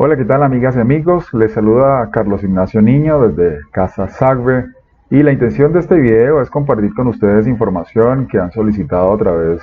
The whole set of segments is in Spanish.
Hola, ¿qué tal amigas y amigos? Les saluda Carlos Ignacio Niño desde Casa Sagbe y la intención de este video es compartir con ustedes información que han solicitado a través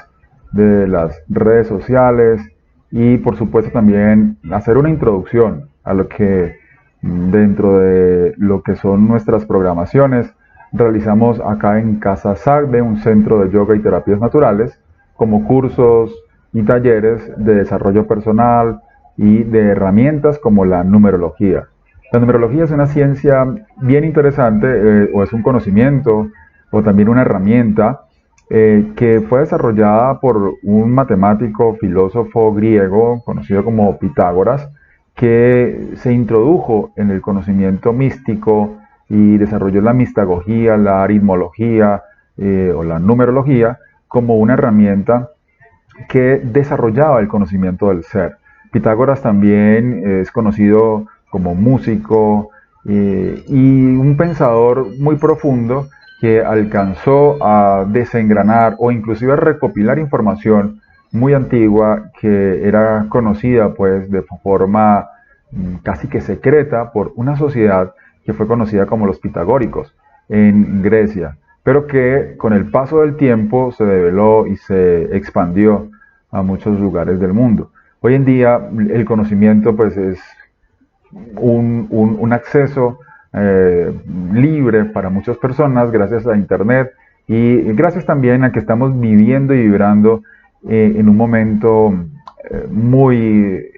de las redes sociales y por supuesto también hacer una introducción a lo que dentro de lo que son nuestras programaciones realizamos acá en Casa Sagbe, un centro de yoga y terapias naturales, como cursos y talleres de desarrollo personal, y de herramientas como la numerología. La numerología es una ciencia bien interesante, o es un conocimiento, o también una herramienta que fue desarrollada por un matemático, filósofo griego conocido como Pitágoras, que se introdujo en el conocimiento místico y desarrolló la mistagogía, la aritmología o la numerología como una herramienta que desarrollaba el conocimiento del ser. Pitágoras también es conocido como músico y un pensador muy profundo que alcanzó a desengranar o inclusive a recopilar información muy antigua que era conocida pues de forma casi que secreta por una sociedad que fue conocida como los pitagóricos en Grecia, pero que con el paso del tiempo se develó y se expandió a muchos lugares del mundo. Hoy en día el conocimiento pues es un acceso libre para muchas personas gracias a Internet y gracias también a que estamos viviendo y vibrando en un momento muy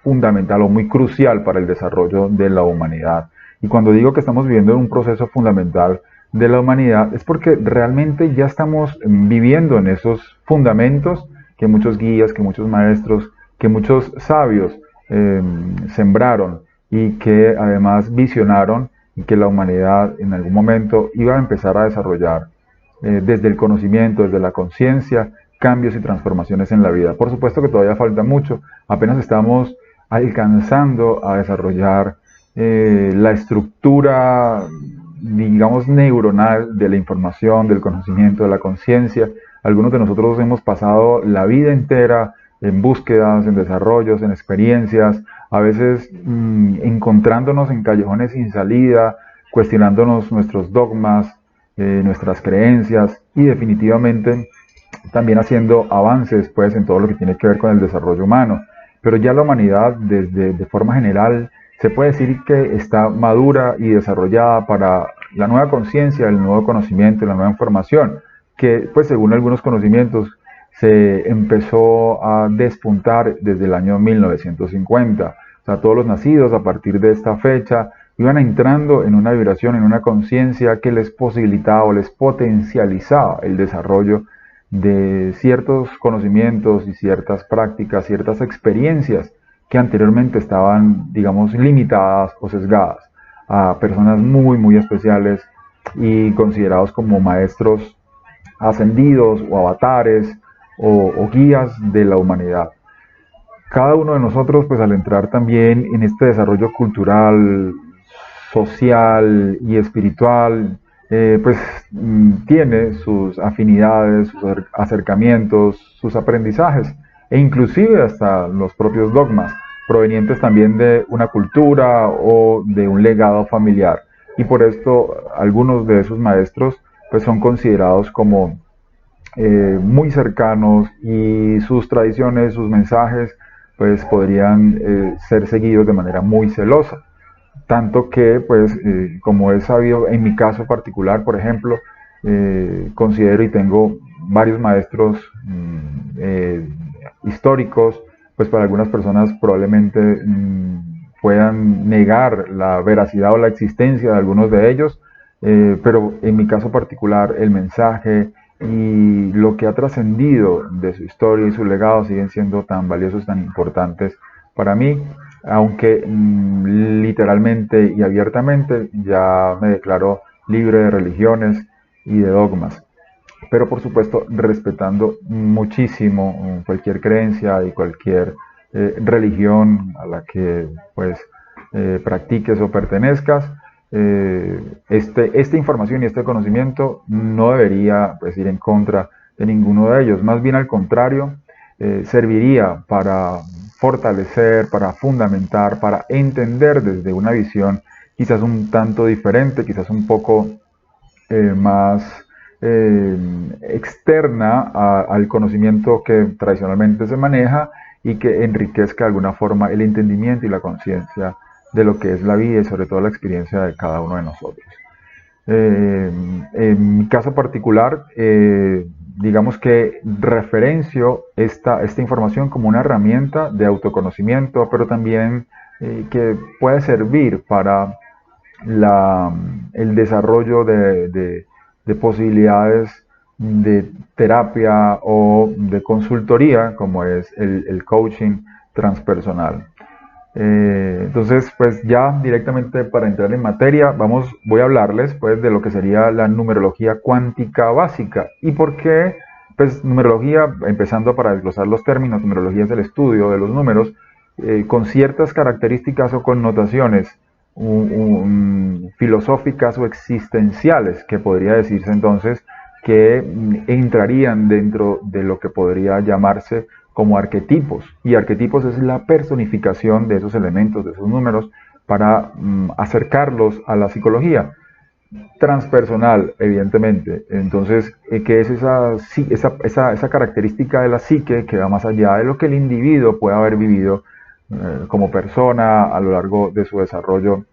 fundamental o muy crucial para el desarrollo de la humanidad. Y cuando digo que estamos viviendo en un proceso fundamental de la humanidad es porque realmente ya estamos viviendo en esos fundamentos que muchos guías, que muchos maestros, que muchos sabios sembraron y que además visionaron y que la humanidad en algún momento iba a empezar a desarrollar desde el conocimiento, desde la conciencia, cambios y transformaciones en la vida. Por supuesto que todavía falta mucho, apenas estamos alcanzando a desarrollar la estructura, digamos, neuronal de la información, del conocimiento, de la conciencia. Algunos de nosotros hemos pasado la vida entera en búsquedas, en desarrollos, en experiencias, a veces encontrándonos en callejones sin salida, cuestionándonos nuestros dogmas, nuestras creencias y definitivamente también haciendo avances pues en todo lo que tiene que ver con el desarrollo humano. Pero ya la humanidad de forma general se puede decir que está madura y desarrollada para la nueva conciencia, el nuevo conocimiento, la nueva información, que pues según algunos conocimientos se empezó a despuntar desde el año 1950. O sea, todos los nacidos a partir de esta fecha iban entrando en una vibración, en una conciencia que les posibilitaba o les potencializaba el desarrollo de ciertos conocimientos y ciertas prácticas, ciertas experiencias que anteriormente estaban, digamos, limitadas o sesgadas a personas muy, muy especiales y considerados como maestros ascendidos o avatares o guías de la humanidad. Cada uno de nosotros, pues al entrar también en este desarrollo cultural, social y espiritual, pues tiene sus afinidades, sus acercamientos, sus aprendizajes e inclusive hasta los propios dogmas provenientes también de una cultura o de un legado familiar. Y por esto algunos de esos maestros pues son considerados como muy cercanos y sus tradiciones, sus mensajes pues podrían ser seguidos de manera muy celosa. Tanto que, pues, como he sabido, en mi caso particular, por ejemplo, considero y tengo varios maestros históricos, pues para algunas personas probablemente puedan negar la veracidad o la existencia de algunos de ellos, pero en mi caso particular el mensaje y lo que ha trascendido de su historia y su legado siguen siendo tan valiosos, tan importantes para mí, aunque literalmente y abiertamente ya me declaro libre de religiones y de dogmas, pero por supuesto respetando muchísimo cualquier creencia y cualquier religión a la que pues practiques o pertenezcas. Esta información y este conocimiento no debería pues, ir en contra de ninguno de ellos, más bien al contrario, serviría para fortalecer, para fundamentar, para entender desde una visión quizás un tanto diferente, quizás un poco más eh, externa al conocimiento que tradicionalmente se maneja y que enriquezca de alguna forma el entendimiento y la conciencia de lo que es la vida y sobre todo la experiencia de cada uno de nosotros. En mi caso particular, digamos que referencio esta información como una herramienta de autoconocimiento, pero también que puede servir para la, el desarrollo de posibilidades de terapia o de consultoría, como es el coaching transpersonal. Entonces, pues ya directamente para entrar en materia, voy a hablarles pues de lo que sería la numerología cuántica básica. ¿Y por qué? Pues numerología, empezando para desglosar los términos, numerología es el estudio de los números con ciertas características o connotaciones filosóficas o existenciales, que podría decirse entonces que entrarían dentro de lo que podría llamarse como arquetipos. Y arquetipos es la personificación de esos elementos, de esos números, para acercarlos a la psicología transpersonal, evidentemente. Entonces, ¿qué es esa característica de la psique que va más allá de lo que el individuo puede haber vivido como persona a lo largo de su desarrollo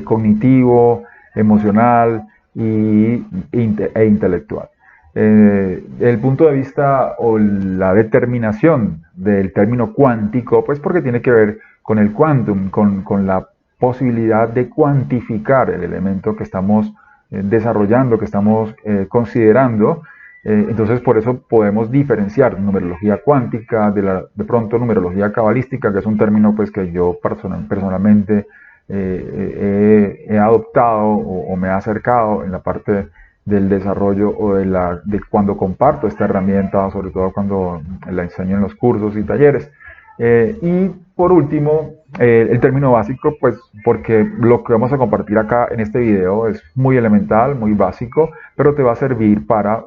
cognitivo, emocional e intelectual? El punto de vista o la determinación del término cuántico, pues porque tiene que ver con el quantum, con la posibilidad de cuantificar el elemento que estamos desarrollando, que estamos considerando. Entonces, por eso podemos diferenciar numerología cuántica de pronto numerología cabalística, que es un término pues, que yo personalmente he adoptado o me he acercado en la parte del desarrollo o de cuando comparto esta herramienta, sobre todo cuando la enseño en los cursos y talleres. Y por último, el término básico, pues porque lo que vamos a compartir acá en este video es muy elemental, muy básico, pero te va a servir para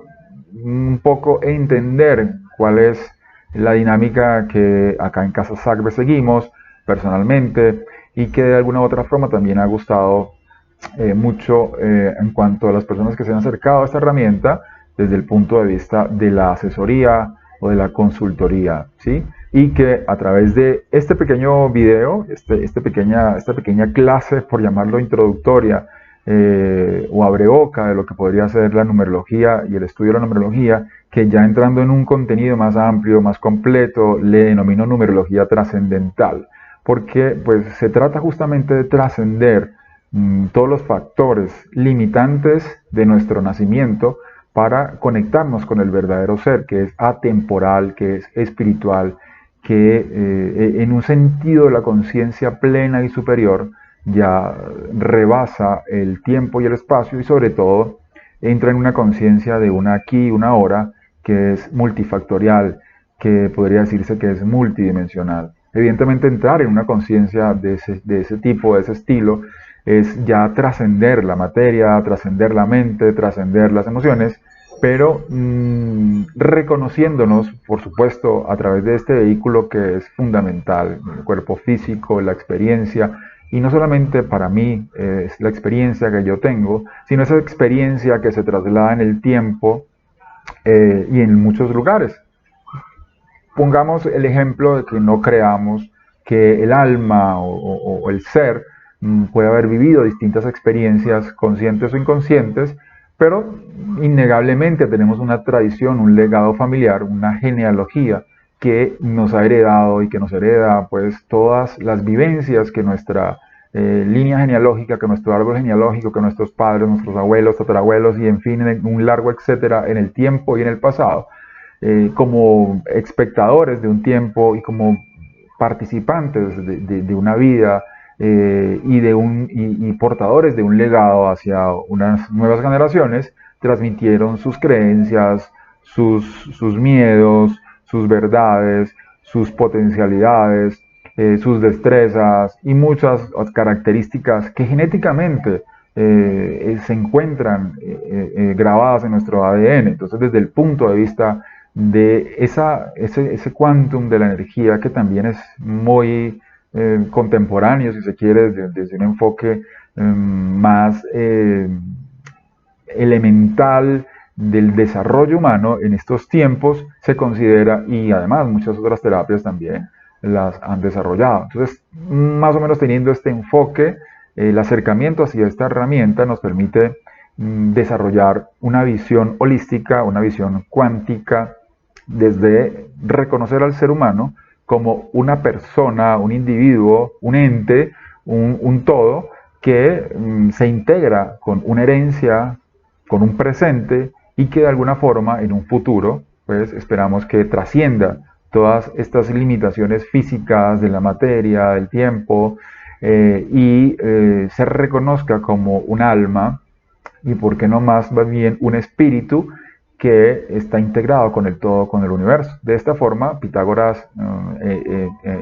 un poco entender cuál es la dinámica que acá en Casa Sacbe seguimos personalmente y que de alguna u otra forma también ha gustado mucho en cuanto a las personas que se han acercado a esta herramienta desde el punto de vista de la asesoría o de la consultoría, ¿sí? Y que a través de este pequeño video, esta pequeña clase, por llamarlo introductoria, o abreboca de lo que podría ser la numerología y el estudio de la numerología, que ya entrando en un contenido más amplio, más completo, le denomino numerología trascendental, porque pues se trata justamente de trascender todos los factores limitantes de nuestro nacimiento para conectarnos con el verdadero ser, que es atemporal, que es espiritual, que en un sentido de la conciencia plena y superior ya rebasa el tiempo y el espacio y sobre todo entra en una conciencia de una aquí y una ahora que es multifactorial, que podría decirse que es multidimensional. Evidentemente entrar en una conciencia de ese tipo, de ese estilo, es ya trascender la materia, trascender la mente, trascender las emociones, pero reconociéndonos, por supuesto, a través de este vehículo que es fundamental, el cuerpo físico, la experiencia, y no solamente para mí es la experiencia que yo tengo, sino esa experiencia que se traslada en el tiempo y en muchos lugares. Pongamos el ejemplo de que no creamos que el alma o el ser puede haber vivido distintas experiencias conscientes o inconscientes, pero innegablemente tenemos una tradición, un legado familiar, una genealogía que nos ha heredado y que nos hereda pues todas las vivencias que nuestra línea genealógica, que nuestro árbol genealógico, que nuestros padres, nuestros abuelos, tatarabuelos y en fin, en un largo etcétera en el tiempo y en el pasado, como espectadores de un tiempo y como participantes de una vida y portadores de un legado hacia unas nuevas generaciones, transmitieron sus creencias, sus miedos, sus verdades, sus potencialidades, sus destrezas y muchas características que genéticamente se encuentran grabadas en nuestro ADN. Entonces, desde el punto de vista de ese quantum de la energía que también es muy contemporáneo, si se quiere, desde un enfoque más elemental del desarrollo humano en estos tiempos se considera, y además muchas otras terapias también las han desarrollado. Entonces, más o menos teniendo este enfoque, el acercamiento hacia esta herramienta nos permite desarrollar una visión holística, una visión cuántica, desde reconocer al ser humano como una persona, un individuo, un ente, un todo, que se integra con una herencia, con un presente y que de alguna forma en un futuro, pues esperamos que trascienda todas estas limitaciones físicas de la materia, del tiempo, y se reconozca como un alma y por qué no más bien un espíritu que está integrado con el todo, con el universo. De esta forma, Pitágoras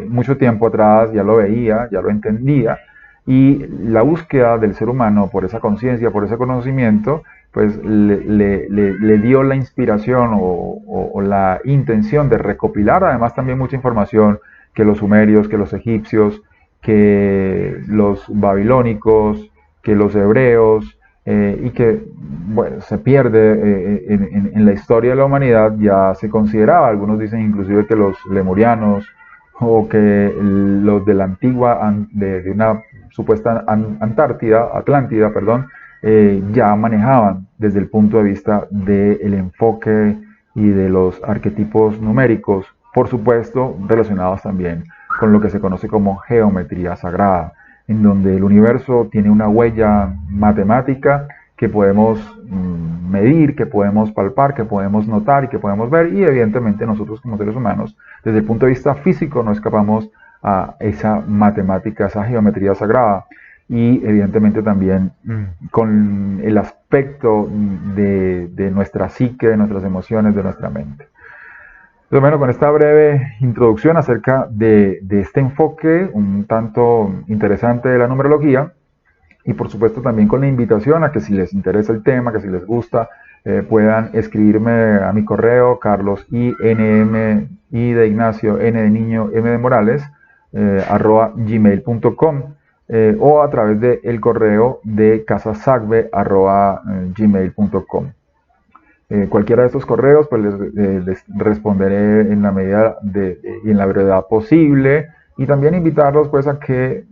mucho tiempo atrás ya lo veía, ya lo entendía, y la búsqueda del ser humano por esa conciencia, por ese conocimiento, pues le dio la inspiración o la intención de recopilar además también mucha información que los sumerios, que los egipcios, que los babilónicos, que los hebreos, y que bueno, se pierde en la historia de la humanidad. Ya se consideraba, algunos dicen inclusive que los lemurianos o que los de la antigua, de una supuesta Antártida, Atlántida, perdón, ya manejaban desde el punto de vista del enfoque y de los arquetipos numéricos, por supuesto relacionados también con lo que se conoce como geometría sagrada, en donde el universo tiene una huella matemática que podemos medir, que podemos palpar, que podemos notar y que podemos ver, y evidentemente nosotros como seres humanos, desde el punto de vista físico, no escapamos a esa matemática, esa geometría sagrada, y evidentemente también con el aspecto de nuestra psique, de nuestras emociones, de nuestra mente. Entonces, bueno, con esta breve introducción acerca de este enfoque un tanto interesante de la numerología, y por supuesto también con la invitación a que si les interesa el tema, que si les gusta, puedan escribirme a mi correo, Carlos INM, I de Ignacio, N de Niño, M de Morales, @gmail.com, o a través del correo de casasagbe @gmail.com. Cualquiera de estos correos, pues les responderé en la medida y en la brevedad posible, y también invitarlos pues a que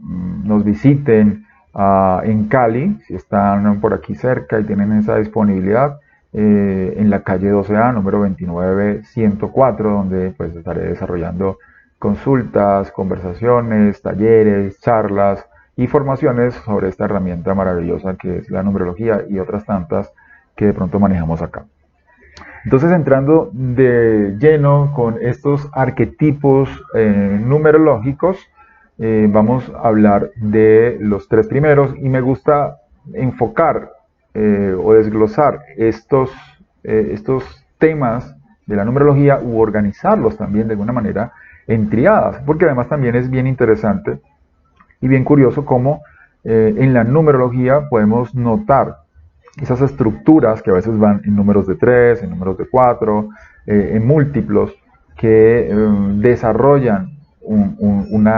nos visiten en Cali, si están por aquí cerca y tienen esa disponibilidad, en la calle 12A, número 29104, donde pues estaré desarrollando consultas, conversaciones, talleres, charlas y formaciones sobre esta herramienta maravillosa que es la numerología y otras tantas que de pronto manejamos acá. Entonces, entrando de lleno con estos arquetipos numerológicos, vamos a hablar de los tres primeros, y me gusta enfocar o desglosar estos temas de la numerología u organizarlos también de alguna manera en triadas, porque además también es bien interesante y bien curioso cómo en la numerología podemos notar esas estructuras que a veces van en números de 3, en números de 4, en múltiplos, que desarrollan un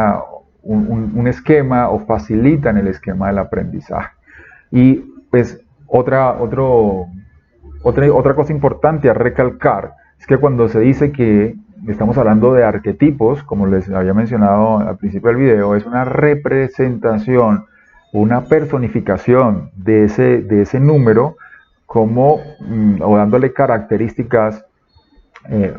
esquema o facilitan el esquema del aprendizaje. Y pues otra cosa importante a recalcar es que cuando se dice que estamos hablando de arquetipos, como les había mencionado al principio del video, es una representación, una personificación de ese número, como o dándole características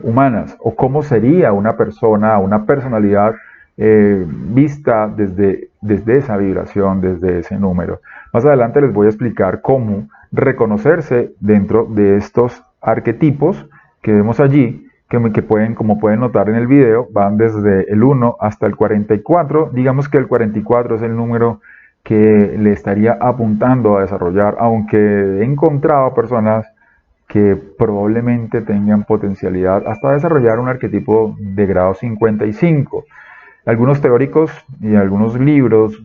humanas, o cómo sería una persona, una personalidad vista desde esa vibración, desde ese número. Más adelante les voy a explicar cómo reconocerse dentro de estos arquetipos que vemos allí, que pueden, como pueden notar en el video, van desde el 1 hasta el 44. Digamos que el 44 es el número que le estaría apuntando a desarrollar, aunque he encontrado personas que probablemente tengan potencialidad hasta desarrollar un arquetipo de grado 55. Algunos teóricos y algunos libros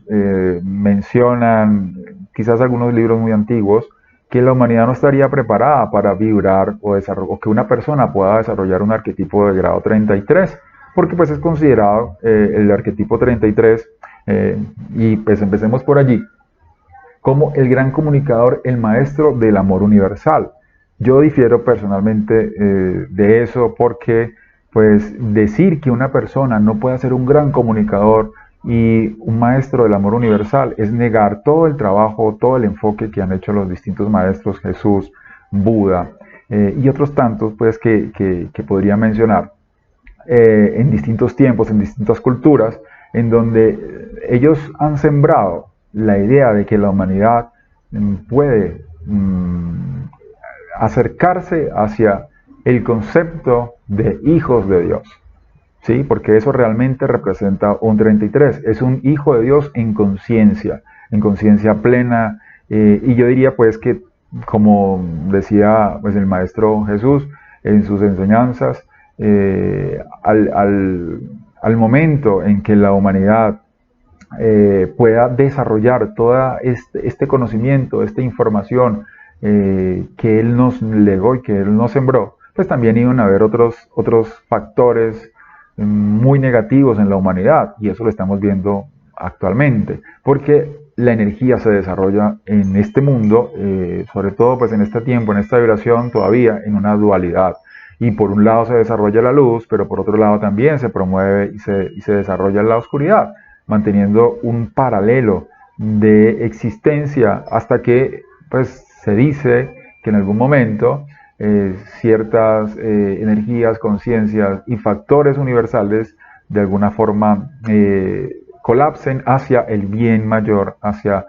mencionan, quizás algunos libros muy antiguos, que la humanidad no estaría preparada para vibrar o que una persona pueda desarrollar un arquetipo de grado 33, porque pues es considerado el arquetipo 33, y pues empecemos por allí, como el gran comunicador, el maestro del amor universal. Yo difiero personalmente de eso porque pues decir que una persona no puede ser un gran comunicador y un maestro del amor universal es negar todo el trabajo, todo el enfoque que han hecho los distintos maestros, Jesús, Buda y otros tantos pues que podría mencionar en distintos tiempos, en distintas culturas, en donde ellos han sembrado la idea de que la humanidad puede acercarse hacia el concepto de hijos de Dios, ¿sí? Porque eso realmente representa un 33, es un hijo de Dios en conciencia plena, y yo diría pues que, como decía pues el Maestro Jesús en sus enseñanzas, al momento en que la humanidad pueda desarrollar todo este conocimiento, esta información que Él nos legó y que Él nos sembró, pues también iban a haber otros factores muy negativos en la humanidad, y eso lo estamos viendo actualmente, porque la energía se desarrolla en este mundo, sobre todo pues en este tiempo, en esta vibración, todavía en una dualidad. Y por un lado se desarrolla la luz, pero por otro lado también se promueve y se desarrolla la oscuridad, manteniendo un paralelo de existencia hasta que pues se dice que en algún momento ciertas energías, conciencias y factores universales de alguna forma colapsen hacia el bien mayor, hacia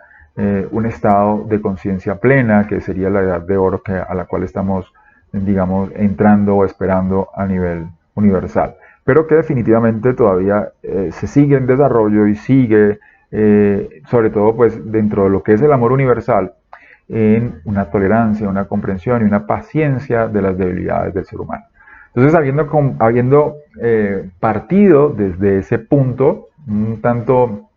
un estado de conciencia plena, que sería la edad de oro a la cual estamos, digamos, entrando o esperando a nivel universal, pero que definitivamente todavía se sigue en desarrollo y sigue, sobre todo pues dentro de lo que es el amor universal, en una tolerancia, una comprensión y una paciencia de las debilidades del ser humano. Entonces, habiendo partido desde ese punto, un tanto,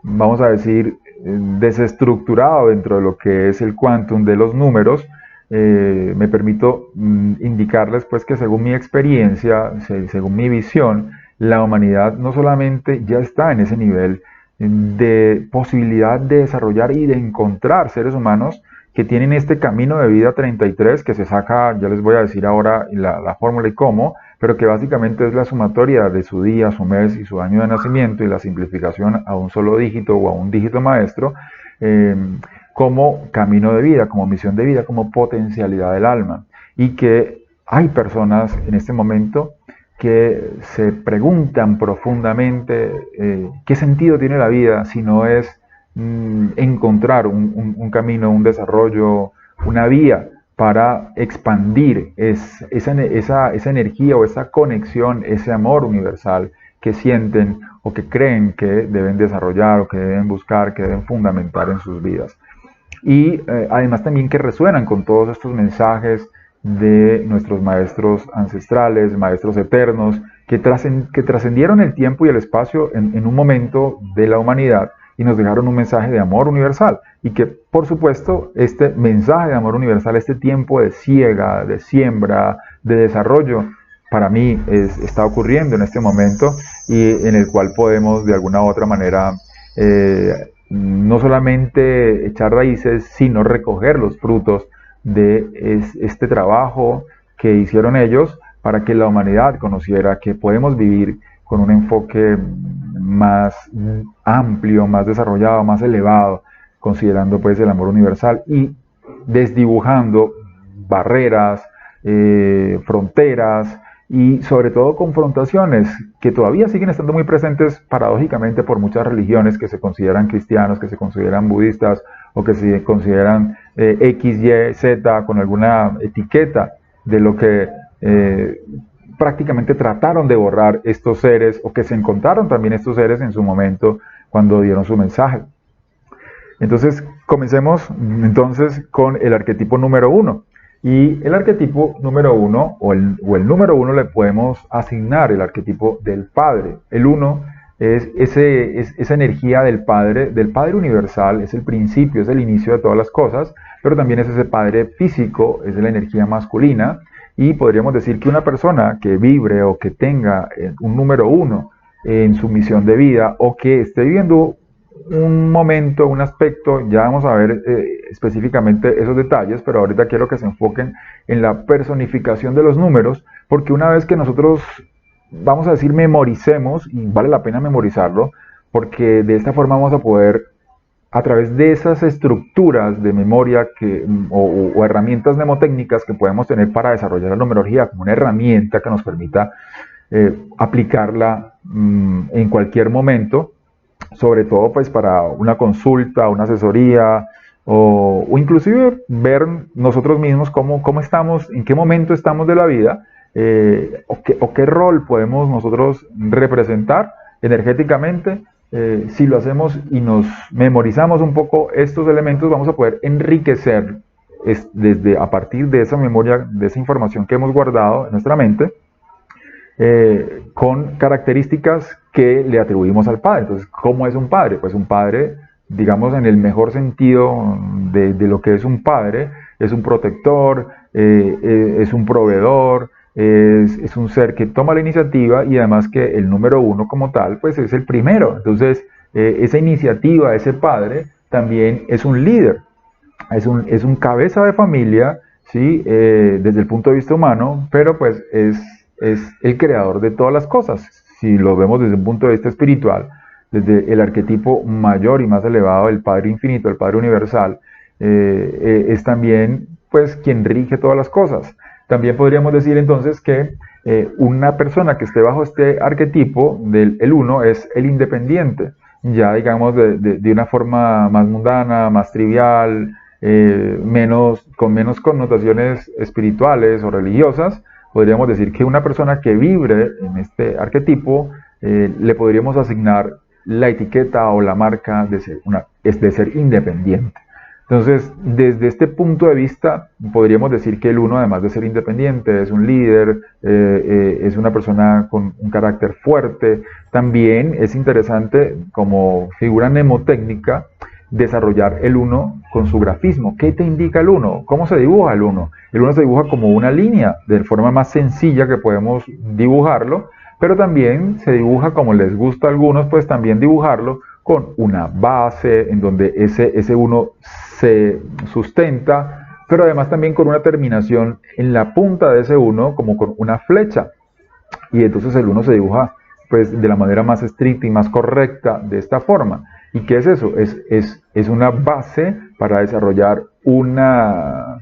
vamos a decir, desestructurado dentro de lo que es el quantum de los números, me permito indicarles pues que según mi experiencia, según mi visión, la humanidad no solamente ya está en ese nivel de posibilidad de desarrollar y de encontrar seres humanos que tienen este camino de vida 33 que se saca, ya les voy a decir ahora la fórmula y cómo, pero que básicamente es la sumatoria de su día, su mes y su año de nacimiento y la simplificación a un solo dígito o a un dígito maestro, como camino de vida, como misión de vida, como potencialidad del alma. Y que hay personas en este momento que se preguntan profundamente qué sentido tiene la vida si no es encontrar un camino, un desarrollo, una vía para expandir esa energía o esa conexión, ese amor universal que sienten o que creen que deben desarrollar o que deben buscar, que deben fundamentar en sus vidas. Y además también que resuenan con todos estos mensajes de nuestros maestros ancestrales, maestros eternos, que trascendieron el tiempo y el espacio en un momento de la humanidad y nos dejaron un mensaje de amor universal. Y que, por supuesto, este mensaje de amor universal, este tiempo de siega, de siembra, de desarrollo, para mí está ocurriendo en este momento, y en el cual podemos de alguna u otra manera no solamente echar raíces, sino recoger los frutos de este trabajo que hicieron ellos para que la humanidad conociera que podemos vivir con un enfoque más amplio, más desarrollado, más elevado, considerando pues el amor universal y desdibujando barreras, fronteras y sobre todo confrontaciones que todavía siguen estando muy presentes paradójicamente por muchas religiones que se consideran cristianos, que se consideran budistas o que se consideran X, Y, Z con alguna etiqueta de lo que prácticamente trataron de borrar estos seres, o que se encontraron también estos seres en su momento cuando dieron su mensaje. Entonces, comencemos entonces con el arquetipo número 1. Y el arquetipo número 1, o el número 1, le podemos asignar el arquetipo del Padre. El 1 esa energía del Padre universal, es el principio, es el inicio de todas las cosas, pero también es ese Padre físico, es la energía masculina, y podríamos decir que una persona que vibre o que tenga un número uno en su misión de vida o que esté viviendo un momento, un aspecto, ya vamos a ver específicamente esos detalles, pero ahorita quiero que se enfoquen en la personificación de los números, porque una vez que nosotros, vamos a decir, memoricemos, y vale la pena memorizarlo, porque de esta forma vamos a poder, a través de esas estructuras de memoria o herramientas mnemotécnicas que podemos tener para desarrollar la numerología como una herramienta que nos permita aplicarla en cualquier momento, sobre todo pues para una consulta, una asesoría o inclusive ver nosotros mismos cómo estamos, en qué momento estamos de la vida o qué rol podemos nosotros representar energéticamente. Si lo hacemos y nos memorizamos un poco estos elementos, vamos a poder enriquecer desde a partir de esa memoria, de esa información que hemos guardado en nuestra mente, con características que le atribuimos al padre. Entonces, ¿cómo es un padre? Pues un padre, digamos en el mejor sentido de lo que es un padre, es un protector, es un proveedor, es un ser que toma la iniciativa y además que el número uno como tal, pues es el primero. Entonces, esa iniciativa, ese padre, también es un líder, es un cabeza de familia, ¿sí? Desde el punto de vista humano, pero pues es el creador de todas las cosas. Si lo vemos desde un punto de vista espiritual, desde el arquetipo mayor y más elevado del Padre Infinito, el Padre Universal, es también pues quien rige todas las cosas. También podríamos decir entonces que una persona que esté bajo este arquetipo del el uno es el independiente, ya digamos de una forma más mundana, más trivial, con menos connotaciones espirituales o religiosas. Podríamos decir que una persona que vibre en este arquetipo le podríamos asignar la etiqueta o la marca de ser independiente. Entonces, desde este punto de vista, podríamos decir que el uno, además de ser independiente, es un líder, es una persona con un carácter fuerte. También es interesante como figura mnemotécnica desarrollar el uno con su grafismo. ¿Qué te indica el uno? ¿Cómo se dibuja el uno? El uno se dibuja como una línea, de forma más sencilla que podemos dibujarlo, pero también se dibuja como les gusta a algunos, pues también dibujarlo con una base en donde ese uno se sustenta, pero además también con una terminación en la punta de ese uno, como con una flecha. Y entonces el uno se dibuja pues de la manera más estricta y más correcta de esta forma. ¿Y qué es eso? Es una base para desarrollar una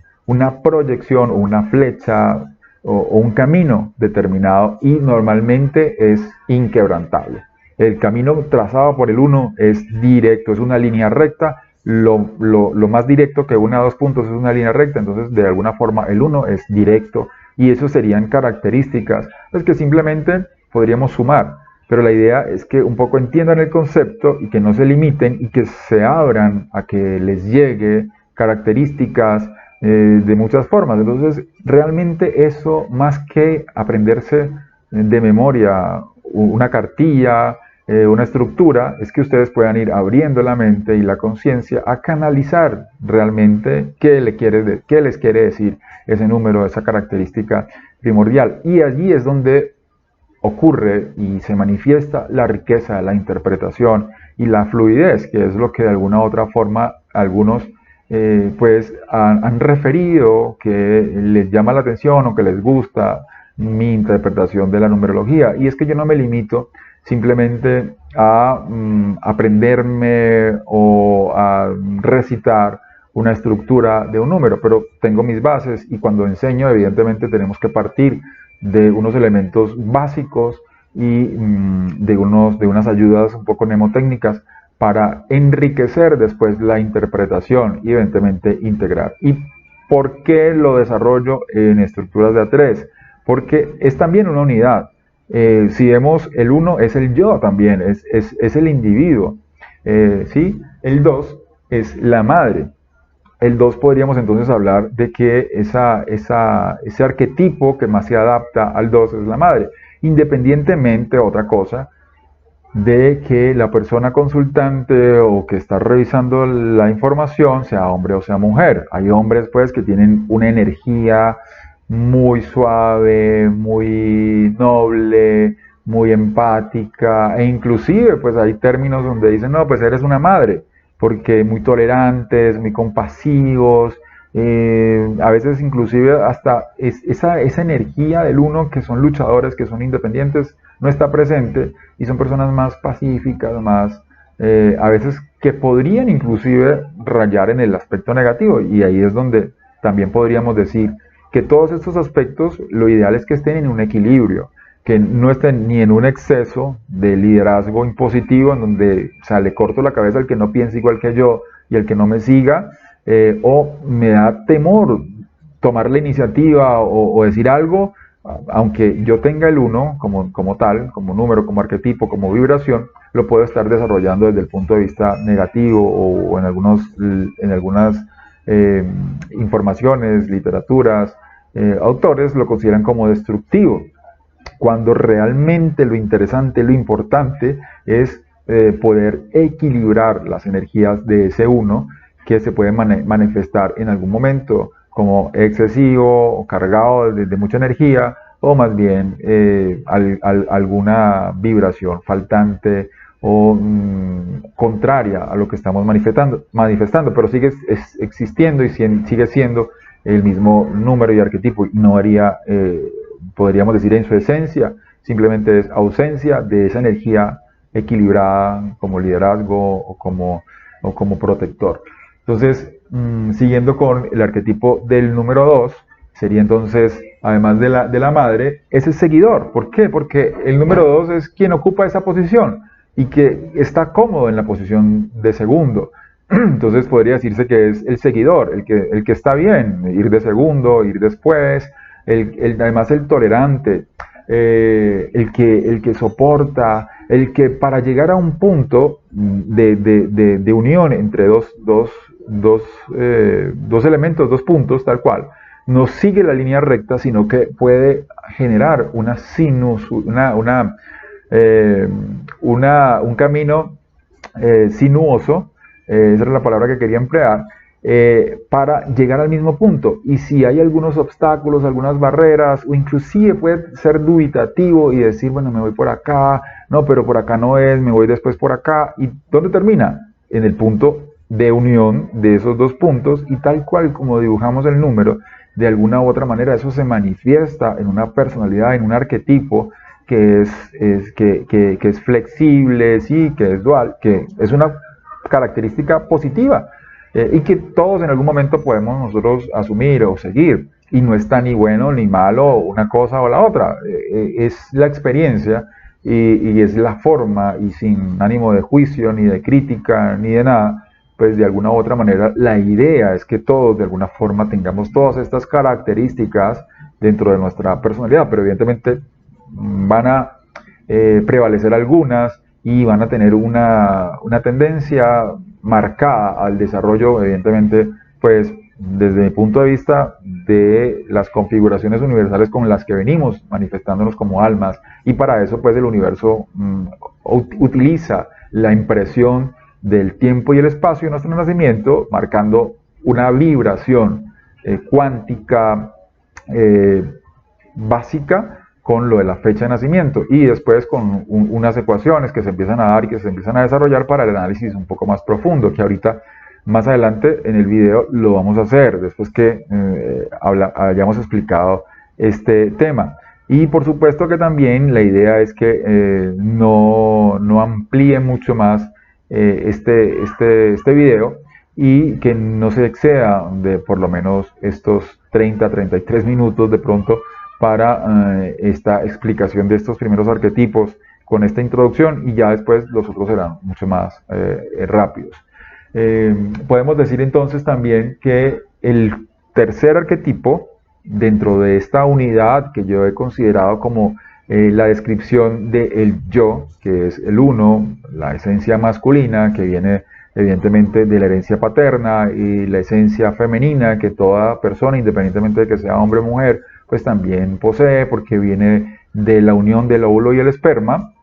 proyección o una flecha o un camino determinado y normalmente es inquebrantable. El camino trazado por el uno es directo, es una línea recta. Lo más directo que une a dos puntos es una línea recta, entonces de alguna forma el uno es directo y eso serían características pues, que simplemente podríamos sumar. Pero la idea es que un poco entiendan el concepto y que no se limiten y que se abran a que les llegue características de muchas formas. Entonces, realmente eso, más que aprenderse de memoria una cartilla, una estructura, es que ustedes puedan ir abriendo la mente y la conciencia a canalizar realmente qué les quiere decir ese número, esa característica primordial. Y allí es donde ocurre y se manifiesta la riqueza de la interpretación y la fluidez, que es lo que de alguna u otra forma algunos pues han referido que les llama la atención o que les gusta mi interpretación de la numerología. Y es que yo no me limito simplemente a aprenderme o a recitar una estructura de un número, pero tengo mis bases y cuando enseño evidentemente tenemos que partir de unos elementos básicos y de unas ayudas un poco mnemotécnicas para enriquecer después la interpretación y evidentemente integrar. ¿Y por qué lo desarrollo en estructuras de A3? Porque es también una unidad. Si vemos el 1 es el yo también, es el individuo. ¿Sí? El 2 es la madre. El 2 podríamos entonces hablar de que ese arquetipo que más se adapta al 2 es la madre. Independientemente, otra cosa, de que la persona consultante o que está revisando la información sea hombre o sea mujer. Hay hombres pues que tienen una energía muy suave, muy noble, muy empática e inclusive pues hay términos donde dicen no pues eres una madre porque muy tolerantes, muy compasivos, a veces inclusive hasta esa energía del uno que son luchadores, que son independientes, no está presente y son personas más pacíficas, más a veces que podrían inclusive rayar en el aspecto negativo y ahí es donde también podríamos decir que todos estos aspectos lo ideal es que estén en un equilibrio, que no estén ni en un exceso de liderazgo impositivo en donde o sea, le corto la cabeza al que no piense igual que yo y al que no me siga, o me da temor tomar la iniciativa o decir algo, aunque yo tenga el uno como tal, como número, como arquetipo, como vibración, lo puedo estar desarrollando desde el punto de vista negativo o en algunas eh, informaciones, literaturas, autores lo consideran como destructivo, cuando realmente lo interesante, lo importante es poder equilibrar las energías de ese uno que se puede manifestar en algún momento como excesivo o cargado de mucha energía o más bien alguna vibración faltante o contraria a lo que estamos manifestando pero sigue existiendo y sigue siendo el mismo número y arquetipo. No haría, podríamos decir en su esencia, simplemente es ausencia de esa energía equilibrada como liderazgo o como protector. Entonces, siguiendo con el arquetipo del número 2, sería entonces, además de la madre, es el seguidor. ¿Por qué? Porque el número 2 es quien ocupa esa posición y que está cómodo en la posición de segundo. Entonces podría decirse que es el seguidor, el que está bien, ir de segundo, ir después, además el tolerante, el que soporta, el que para llegar a un punto de unión entre dos elementos, dos puntos, tal cual, no sigue la línea recta, sino que puede generar una un camino sinuoso, esa era la palabra que quería emplear, para llegar al mismo punto. Y si hay algunos obstáculos, algunas barreras, o inclusive puede ser dubitativo y decir, bueno, me voy por acá, no, pero por acá no es, me voy después por acá. ¿Y dónde termina? En el punto de unión de esos dos puntos y tal cual como dibujamos el número, de alguna u otra manera eso se manifiesta en una personalidad, en un arquetipo que es flexible, sí, que es dual, que es una característica positiva y que todos en algún momento podemos nosotros asumir o seguir. Y no está ni bueno ni malo una cosa o la otra. Es la experiencia y es la forma y sin ánimo de juicio, ni de crítica, ni de nada, pues de alguna u otra manera la idea es que todos de alguna forma tengamos todas estas características dentro de nuestra personalidad, pero evidentemente van a prevalecer algunas y van a tener una tendencia marcada al desarrollo, evidentemente, pues desde mi punto de vista de las configuraciones universales con las que venimos manifestándonos como almas y para eso pues el universo utiliza la impresión del tiempo y el espacio de nuestro nacimiento marcando una vibración cuántica básica con lo de la fecha de nacimiento y después con unas ecuaciones que se empiezan a dar y que se empiezan a desarrollar para el análisis un poco más profundo, que ahorita más adelante en el video lo vamos a hacer, después que hayamos explicado este tema. Y por supuesto que también la idea es que no amplíe mucho más este video y que no se exceda de por lo menos estos 30-33 minutos de pronto para esta explicación de estos primeros arquetipos con esta introducción y ya después los otros serán mucho más rápidos. Podemos decir entonces también que el tercer arquetipo dentro de esta unidad que yo he considerado como la descripción del yo, que es el uno, la esencia masculina que viene evidentemente de la herencia paterna y la esencia femenina que toda persona, independientemente de que sea hombre o mujer, pues también posee porque viene de la unión del óvulo y el esperma.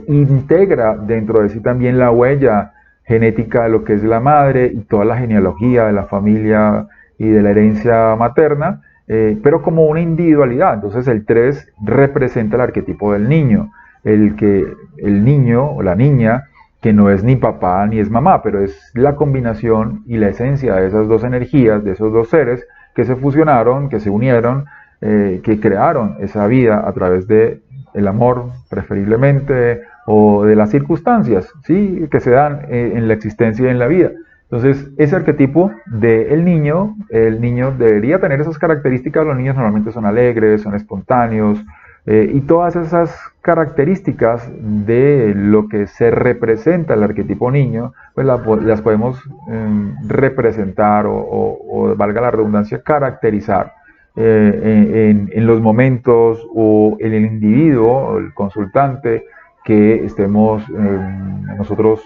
integra dentro de sí también la huella genética de lo que es la madre y toda la genealogía de la familia y de la herencia materna, pero como una individualidad. Entonces el 3 representa el arquetipo del niño, el niño o la niña que no es ni papá ni es mamá, pero es la combinación y la esencia de esas dos energías, de esos dos seres que se fusionaron, que se unieron, que crearon esa vida a través de el amor, preferiblemente, o de las circunstancias, ¿sí? Que se dan en la existencia y en la vida. Entonces, ese arquetipo del niño, el niño debería tener esas características. Los niños normalmente son alegres, son espontáneos, y todas esas características de lo que se representa el arquetipo niño, pues las podemos representar o, valga la redundancia, caracterizar en los momentos o en el individuo, el consultante, que estemos nosotros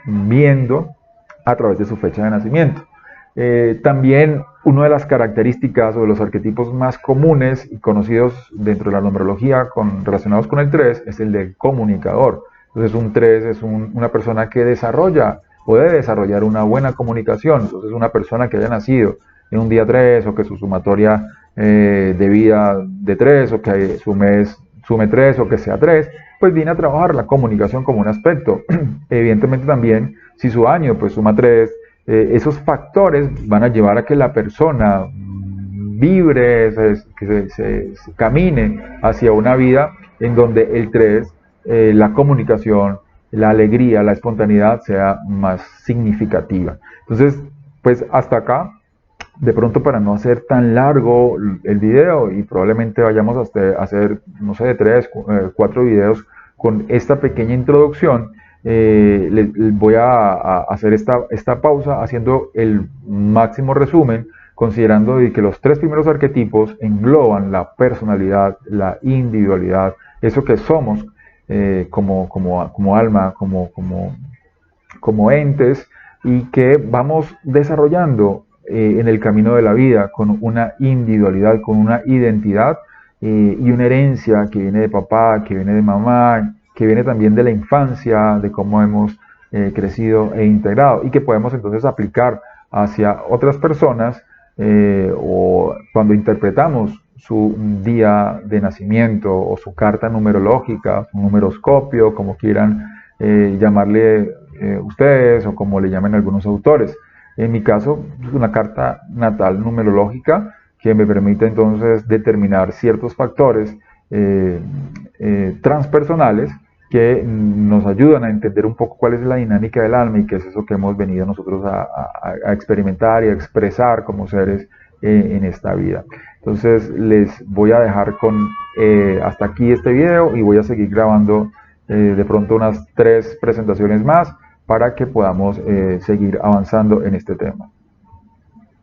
viendo a través de su fecha de nacimiento. También una de las características o de los arquetipos más comunes y conocidos dentro de la numerología relacionados con el 3 es el del comunicador. Entonces un 3 es una persona que puede desarrollar una buena comunicación. Entonces una persona que haya nacido en un día 3 o que su sumatoria de vida de 3 o que su mes sume 3 o que sea 3, pues viene a trabajar la comunicación como un aspecto. Evidentemente también, si su año pues suma 3, esos factores van a llevar a que la persona vibre, que se camine hacia una vida en donde el 3, la comunicación, la alegría, la espontaneidad sea más significativa. Entonces, pues hasta acá, de pronto para no hacer tan largo el video y probablemente vayamos a hacer, no sé, 3, 4 videos con esta pequeña introducción, voy a hacer esta pausa haciendo el máximo resumen, considerando que los 3 primeros arquetipos engloban la personalidad, la individualidad, eso que somos como alma, como entes, y que vamos desarrollando en el camino de la vida con una individualidad, con una identidad y una herencia que viene de papá, que viene de mamá, que viene también de la infancia, de cómo hemos crecido e integrado y que podemos entonces aplicar hacia otras personas o cuando interpretamos su día de nacimiento o su carta numerológica, su numeroscopio, como quieran llamarle ustedes o como le llamen algunos autores. En mi caso, es una carta natal numerológica que me permite entonces determinar ciertos factores transpersonales que nos ayudan a entender un poco cuál es la dinámica del alma y qué es eso que hemos venido nosotros a experimentar y a expresar como seres en esta vida. Entonces les voy a dejar con hasta aquí este video y voy a seguir grabando de pronto unas 3 presentaciones más para que podamos seguir avanzando en este tema.